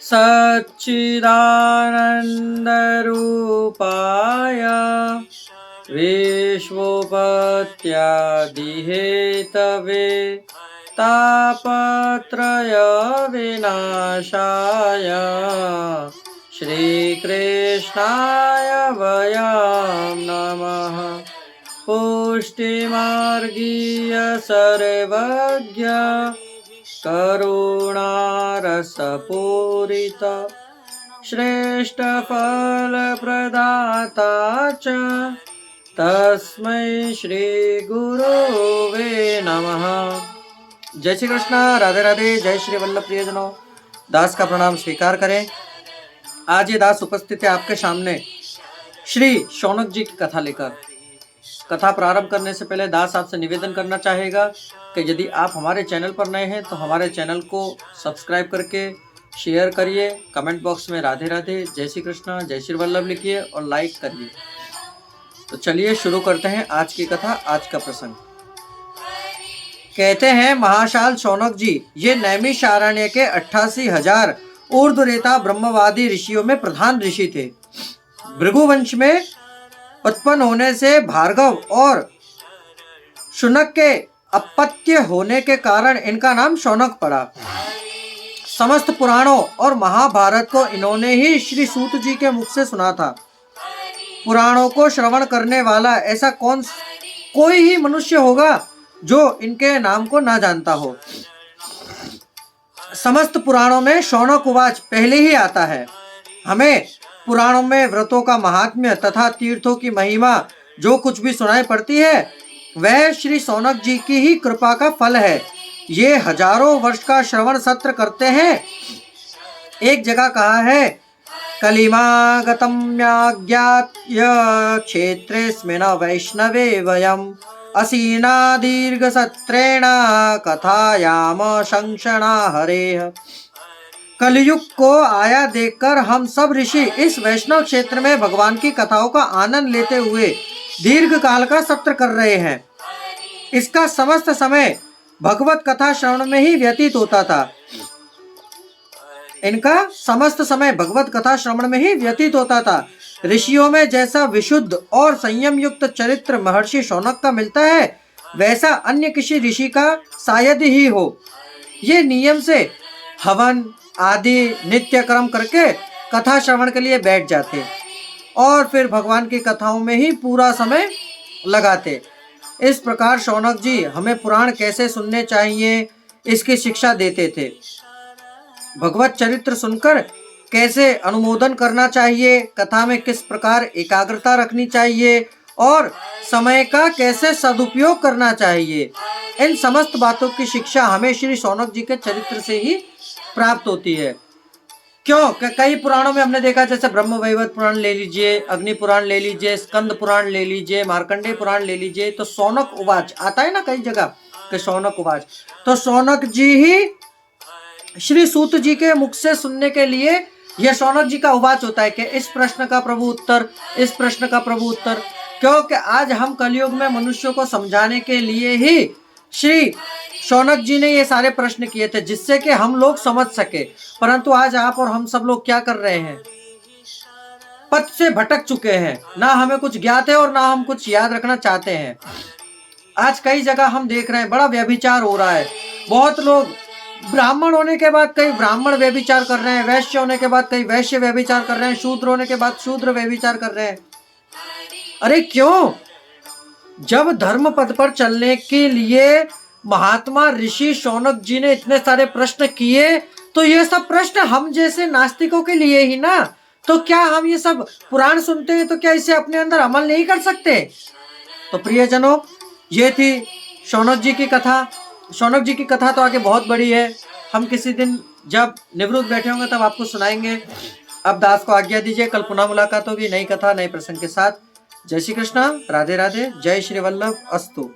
सच्चिदानन्दरूपाय विश्वोपत्यादिहेतवे तापत्रय विनाशाय श्रीकृष्णाय वयं नमः। पुष्टिमार्गीय सर्वज्ञ करुणारसपूरित श्रेष्ठ फलप्रदाता च तस्मै श्री गुरुवे नमः। जय श्री कृष्ण। राधे राधे। जय श्री वल्लभ प्रियजनों। दास का प्रणाम स्वीकार करें। आज ये दास उपस्थित है आपके सामने श्री शौनक जी की कथा लेकर। कथा प्रारंभ करने से पहले दास आपसे निवेदन करना चाहेगा कि यदि आप हमारे चैनल पर नए हैं तो हमारे चैनल को सब्सक्राइब करके शेयर करिए, कमेंट बॉक्स में राधे राधे, जय श्री कृष्ण, जय श्री वल्लभ लिखिए और लाइक करिए। तो चलिए शुरू करते हैं आज की कथा। आज का प्रसंग कहते हैं, महाशाल शौनक जी ये नैमिषारण्य के 88,000 ऊर्ध्वरेता ब्रह्मवादी ऋषियों में प्रधान ऋषि थे। भृगुवंश में उत्पन्न होने से भार्गव और शुनक के अपत्य होने के कारण इनका नाम शौनक पड़ा। समस्त पुराणों और महाभारत को इन्होंने ही श्री सूत जी के मुख से सुना था। पुराणों को श्रवण करने वाला ऐसा कोई ही मनुष्य होगा जो इनके नाम को ना जानता हो। समस्त पुराणों में शौनक उवाच पहले ही आता है। हमें पुराणों में व्रतों का महात्म्य तथा तीर्थों की महिमा जो कुछ भी सुनाई पड़ती है वह श्री शौनक जी की ही कृपा का फल है। ये हजारों वर्ष का श्रवण सत्र करते हैं। एक जगह कहा है, कलिमागतम्याज्ञात्य क्षेत्रेऽस्मिन् वैष्णवे वयम् असीना दीर्घ सत्रेण कथायाम शंक्षणा हरेः। कलयुग को आया देखकर हम सब ऋषि इस वैष्णव क्षेत्र में भगवान की कथाओं का आनंद लेते हुए दीर्घ काल का सत्र कर रहे हैं। इसका समस्त समय भगवत कथा श्रवण में ही व्यतीत होता था। इनका समस्त समय भगवत कथा श्रवण में ही व्यतीत होता था। ऋषियों में जैसा विशुद्ध और संयम युक्त चरित्र महर्षि शौनक का मिलता है वैसा अन्य किसी ऋषि का शायद ही हो। ये नियम से हवन आदि नित्य कर्म करके कथा श्रवण के लिए बैठ जाते और फिर भगवान की कथाओं में ही पूरा समय लगाते। इस प्रकार शौनक जी हमें पुराण कैसे सुनने चाहिए इसकी शिक्षा देते थे। भगवत चरित्र सुनकर कैसे अनुमोदन करना चाहिए, कथा में किस प्रकार एकाग्रता रखनी चाहिए और समय का कैसे सदुपयोग करना चाहिए, इन समस्त बातों की शिक्षा हमें श्री शौनक जी के चरित्र से ही प्राप्त होती है। क्यों? कई पुराणों में हमने देखा, जैसे ब्रह्म वैवर्त पुराण ले लीजिए, अग्नि पुराण ले लीजिए, स्कंद पुराण ले लीजिए, मार्कंडेय पुराण ले लीजिए, तो शौनक उवाच आता है ना कई जगह कि शौनक उवाच। तो शौनक जी ही श्री सूत जी के मुख से सुनने के लिए यह शौनक जी का उवाच होता है कि इस प्रश्न का प्रभु उत्तर, इस प्रश्न का प्रभु उत्तर। क्योंकि आज हम कलयुग में मनुष्यों को समझाने के लिए ही श्री शौनक जी ने ये सारे प्रश्न किए थे जिससे कि हम लोग समझ सके। परंतु आज आप और हम सब लोग क्या कर रहे हैं, पथ से भटक चुके हैं। ना हमें कुछ ज्ञात है और ना हम कुछ याद रखना चाहते हैं। आज कई जगह हम देख रहे हैं बड़ा व्यभिचार हो रहा है। बहुत लोग ब्राह्मण होने के बाद कई ब्राह्मण व्यभिचार कर रहे हैं, वैश्य होने के बाद कई वैश्य व्यभिचार कर रहे हैं, शूद्र होने के बाद शूद्र व्यभिचार कर रहे हैं। अरे क्यों? जब धर्म पद पर चलने के लिए महात्मा ऋषि शौनक जी ने इतने सारे प्रश्न किए तो ये सब प्रश्न हम जैसे नास्तिकों के लिए ही ना। तो क्या हम ये सब पुराण सुनते हैं तो क्या इसे अपने अंदर अमल नहीं कर सकते? तो प्रियजनों, ये थी शौनक जी की कथा। शौनक जी की कथा तो आगे बहुत बड़ी है, हम किसी दिन जब निवृत्त बैठे होंगे तब आपको सुनाएंगे। अब दास को आज्ञा दीजिए, कल पुनः मुलाकात होगी नई कथा नए प्रसंग के साथ। जय श्री कृष्ण, राधे राधे, जय श्री वल्लभ, अस्तु।